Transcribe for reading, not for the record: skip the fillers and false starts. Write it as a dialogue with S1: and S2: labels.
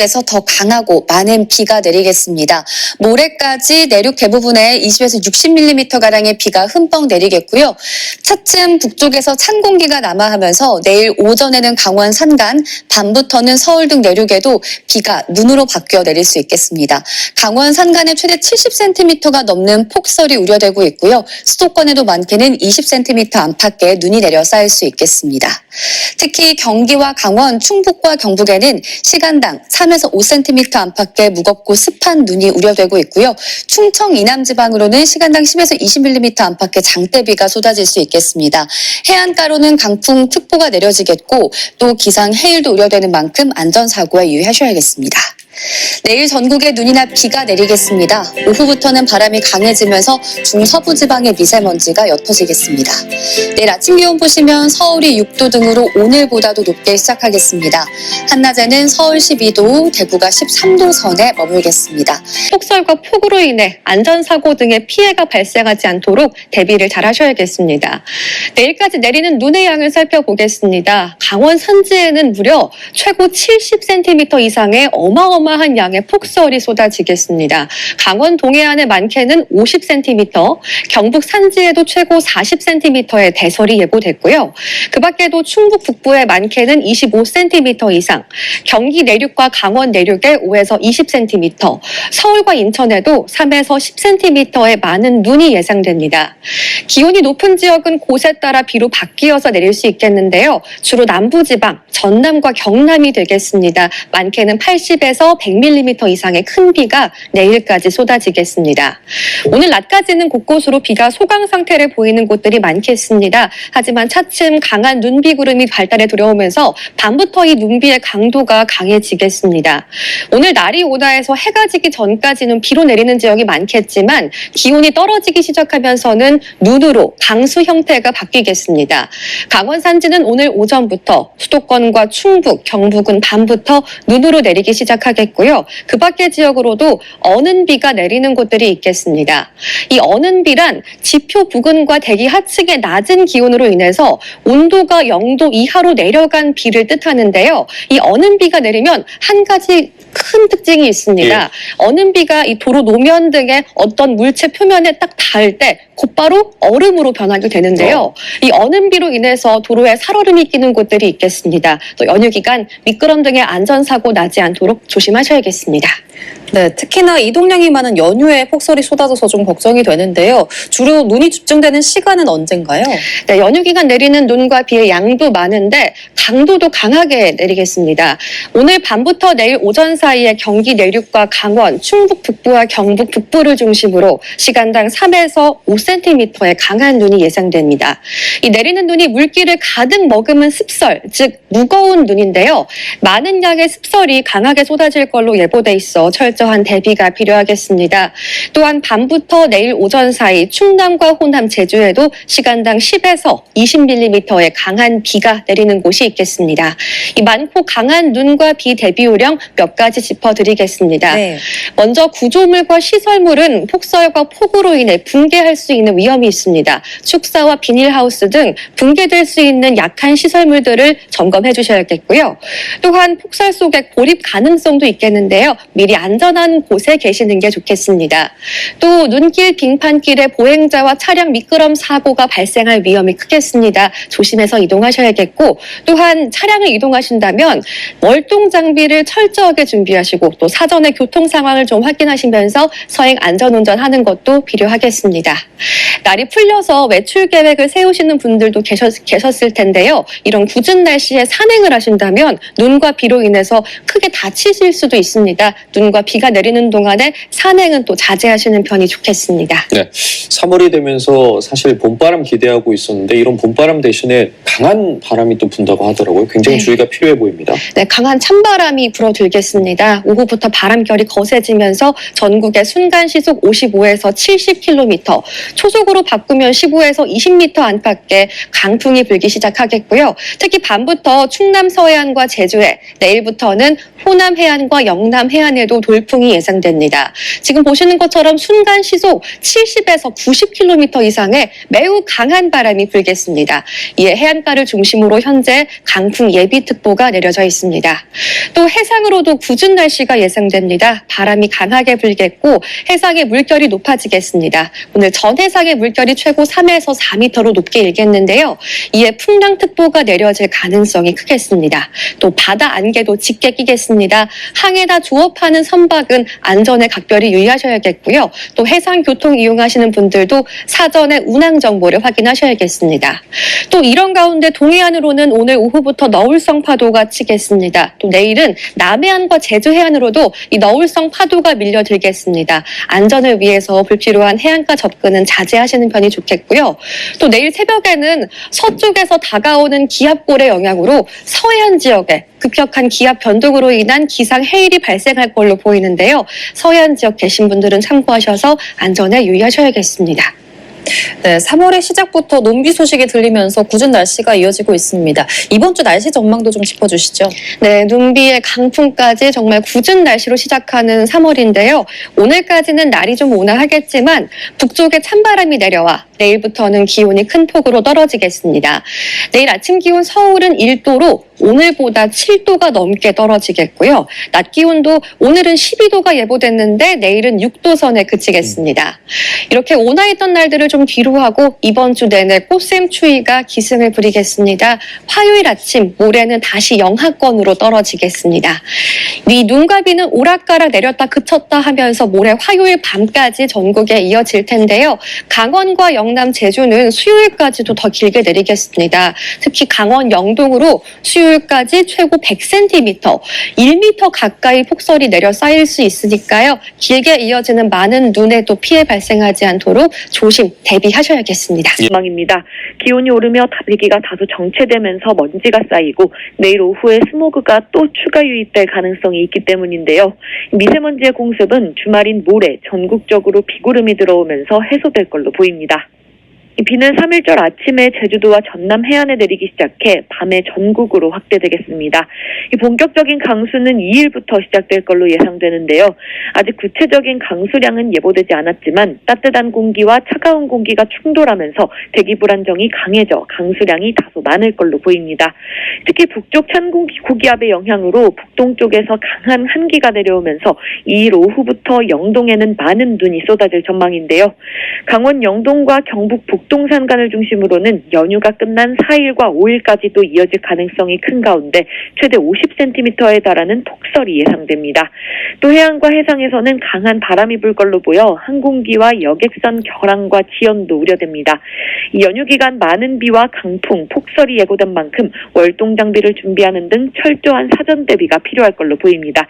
S1: 에서 더 강하고 많은 비가 내리겠습니다. 모레까지 내륙 대부분에 20에서 60mm가량의 비가 흠뻑 내리겠고요. 차츰 북쪽에서 찬 공기가 남하하면서 내일 오전에는 강원 산간, 밤부터는 서울 등 내륙에도 비가 눈으로 바뀌어 내릴 수 있겠습니다. 강원 산간에 최대 70cm가 넘는 폭설이 우려되고 있고요. 수도권에도 많게는 20cm 안팎의 눈이 내려 쌓일 수 있겠습니다. 특히 경기와 강원, 충북과 경북에는 시간당 3에서 5cm 안팎의 무겁고 습한 눈이 우려되고 있고요. 충청 이남 지방으로는 시간당 10에서 20mm 안팎의 장대비가 쏟아질 수 있겠습니다. 해안가로는 강풍특보가 내려지겠고 또 기상 해일도 우려되는 만큼 안전사고에 유의하셔야겠습니다. 내일 전국에 눈이나 비가 내리겠습니다. 오후부터는 바람이 강해지면서 중서부 지방의 미세먼지가 옅어지겠습니다. 내일 아침 기온 보시면 서울이 6도 등으로 오늘보다도 높게 시작하겠습니다. 한낮에는 서울 12도, 대구가 13도 선에 머물겠습니다.
S2: 폭설과 폭우로 인해 안전사고 등의 피해가 발생하지 않도록 대비를 잘 하셔야겠습니다. 내일까지 내리는 눈의 양을 살펴보겠습니다. 강원 산지에는 무려 최고 70cm 이상의 어마어마한 양의 폭설이 쏟아지겠습니다. 강원 동해안의 많게는 50cm, 경북 산지에도 최고 40cm의 대설이 예보됐고요. 그 밖에도 충북 북부의 많게는 25cm 이상, 경기 내륙과 강원 내륙에 5에서 20cm, 서울과 인천에도 3에서 10cm의 많은 눈이 예상됩니다. 기온이 높은 지역은 곳에 따라 비로 바뀌어서 내릴 수 있겠는데요. 주로 남부지방, 전남과 경남이 되겠습니다. 많게는 80에서 100mm 이상의 큰 비가 내일까지 쏟아지겠습니다. 오늘 낮까지는 곳곳으로 비가 소강 상태를 보이는 곳들이 많겠습니다. 하지만 차츰 강한 눈비 구름이 발달해 들어오면서 밤부터 이 눈비의 강도가 강해지겠습니다. 오늘 날이 오다해서 해가 지기 전까지는 비로 내리는 지역이 많겠지만 기온이 떨어지기 시작하면서는 눈으로 강수 형태가 바뀌겠습니다. 강원 산지는 오늘 오전부터 수도권과 충북, 경북은 밤부터 눈으로 내리기 시작하겠고요. 그 밖의 지역으로도 어는 비가 내리는 곳들이 있겠습니다. 이 어는 비란 지표 부근과 대기 하층의 낮은 기온으로 인해서 온도가 0도 이하로 내려간 비를 뜻하는데요. 이 어는 비가 내리면 한 가지 큰 특징이 있습니다.
S3: 예.
S2: 어는 비가 이 도로 노면 등의 어떤 물체 표면에 딱 닿을 때 곧바로 얼음으로 변하게 되는데요. 이 어는 비로 인해서 도로에 살얼음이 끼는 곳들이 있겠습니다. 또 연휴 기간 미끄럼 등의 안전사고 나지 않도록 조심하셔야겠습니다.
S4: 네, 특히나 이동량이 많은 연휴에 폭설이 쏟아져서 좀 걱정이 되는데요. 주로 눈이 집중되는 시간은 언젠가요?
S2: 네, 연휴 기간 내리는 눈과 비의 양도 많은데 강도도 강하게 내리겠습니다. 오늘 밤부터 내일 오전 사이에 경기 내륙과 강원, 충북 북부와 경북 북부를 중심으로 시간당 3에서 5cm의 강한 눈이 예상됩니다. 이 내리는 눈이 물기를 가득 머금은 습설, 즉 무거운 눈인데요. 많은 양의 습설이 강하게 쏟아질 걸로 예보돼 있어 철저한 대비가 필요하겠습니다. 또한 밤부터 내일 오전 사이 충남과 호남, 제주에도 시간당 10에서 20mm의 강한 비가 내리는 곳이 있겠습니다. 이 많고 강한 눈과 비 대비 요령 몇 가지 짚어드리겠습니다.
S4: 네.
S2: 먼저 구조물과 시설물은 폭설과 폭우로 인해 붕괴할 수 있는 위험이 있습니다. 축사와 비닐하우스 등 붕괴될 수 있는 약한 시설물들을 점검해 주셔야겠고요. 또한 폭설 속에 고립 가능성도 있겠는데요. 미리 안전한 곳에 계시는 게 좋겠습니다. 또 눈길, 빙판길에 보행자와 차량 미끄럼 사고가 발생할 위험이 크겠습니다. 조심해서 이동하셔야겠고 또한 차량을 이동하신다면 월동 장비를 철저하게 준비하시고 또 사전에 교통 상황을 좀 확인하시면서 서행 안전운전하는 것도 필요하겠습니다. 날이 풀려서 외출 계획을 세우시는 분들도 계셨을 텐데요. 이런 궂은 날씨에 산행을 하신다면 눈과 비로 인해서 크게 다치실 수도 있습니다. 눈과 비가 내리는 동안에 산행은 또 자제하시는 편이 좋겠습니다.
S3: 네, 3월이 되면서 사실 봄바람 기대하고 있었는데 이런 봄바람 대신에 강한 바람이 또 분다고 하더라고요. 굉장히
S2: 네.
S3: 주의가 필요해 보입니다.
S2: 네, 강한 찬바람이 불어들겠습니다. 오후부터 바람결이 거세지면서 전국에 순간 시속 55에서 70km, 초속으로 바꾸면 15에서 20m 안팎의 강풍이 불기 시작하겠고요. 특히 밤부터 충남 서해안과 제주에, 내일부터는 호남 해안과 영남 해안에도 돌풍 돌풍이 예상됩니다. 지금 보시는 것처럼 순간 시속 70에서 90km 이상의 매우 강한 바람이 불겠습니다. 이에 해안가를 중심으로 현재 강풍 예비특보가 내려져 있습니다. 또 해상으로도 궂은 날씨가 예상됩니다. 바람이 강하게 불겠고 해상의 물결이 높아지겠습니다. 오늘 전 해상의 물결이 최고 3에서 4m로 높게 일겠는데요. 이에 풍랑특보가 내려질 가능성이 크겠습니다. 또 바다 안개도 짙게 끼겠습니다. 항해나 조업하는 선박은 안전에 각별히 유의하셔야겠고요. 또 해상 교통 이용하시는 분들도 사전에 운항 정보를 확인하셔야겠습니다. 또 이런 가운데 동해안으로는 오늘 오후부터 너울성 파도가 치겠습니다. 또 내일은 남해안과 제주 해안으로도 이 너울성 파도가 밀려들겠습니다. 안전을 위해서 불필요한 해안가 접근은 자제하시는 편이 좋겠고요. 또 내일 새벽에는 서쪽에서 다가오는 기압골의 영향으로 서해안 지역에 급격한 기압 변동으로 인한 기상 해일이 발생할 걸로 보이는데요. 서해안 지역 계신 분들은 참고하셔서 안전에 유의하셔야겠습니다.
S4: 네, 3월의 시작부터 논비 소식이 들리면서 궂은 날씨가 이어지고 있습니다. 이번 주 날씨 전망도 좀 짚어주시죠.
S2: 네, 눈비에 강풍까지 정말 궂은 날씨로 시작하는 3월인데요. 오늘까지는 날이 좀 온화하겠지만 북쪽에 찬바람이 내려와 내일부터는 기온이 큰 폭으로 떨어지겠습니다. 내일 아침 기온 서울은 1도로 오늘보다 7도가 넘게 떨어지겠고요. 낮 기온도 오늘은 12도가 예보됐는데 내일은 6도 선에 그치겠습니다. 이렇게 온화했던 날들을 좀 뒤로 하고 이번 주 내내 꽃샘 추위가 기승을 부리겠습니다. 화요일 아침 모레는 다시 영하권으로 떨어지겠습니다. 이 눈과 비는 오락가락 내렸다 그쳤다 하면서 모레 화요일 밤까지 전국에 이어질 텐데요. 강원과 영남 제주는 수요일까지도 더 길게 내리겠습니다. 특히 강원 영동으로 수요일까지 최고 100cm, 1m 가까이 폭설이 내려 쌓일 수 있으니까요. 길게 이어지는 많은 눈에도 피해 발생하지 않도록 조심 대비하셔야겠습니다.
S5: 전망입니다. 기온이 오르며 다대기가 다소 정체되면서 먼지가 쌓이고 내일 오후에 스모그가 또 추가 유입될 가능성이 있기 때문인데요. 미세먼지의 공습은 주말인 모레 전국적으로 비구름이 들어오면서 해소될 걸로 보입니다. 이 비는 3일절 아침에 제주도와 전남 해안에 내리기 시작해 밤에 전국으로 확대되겠습니다. 이 본격적인 강수는 2일부터 시작될 걸로 예상되는데요. 아직 구체적인 강수량은 예보되지 않았지만 따뜻한 공기와 차가운 공기가 충돌하면서 대기 불안정이 강해져 강수량이 다소 많을 걸로 보입니다. 특히 북쪽 찬 고기압의 영향으로 북동쪽에서 강한 한기가 내려오면서 2일 오후부터 영동에는 많은 눈이 쏟아질 전망인데요. 강원 영동과 경북 북동산간을 중심으로는 연휴가 끝난 4일과 5일까지도 이어질 가능성이 큰 가운데 최대 50cm에 달하는 폭설이 예상됩니다. 또 해안과 해상에서는 강한 바람이 불 걸로 보여 항공기와 여객선 결항과 지연도 우려됩니다. 이 연휴 기간 많은 비와 강풍, 폭설이 예고된 만큼 월동 장비를 준비하는 등 철저한 사전 대비가 필요할 걸로 보입니다.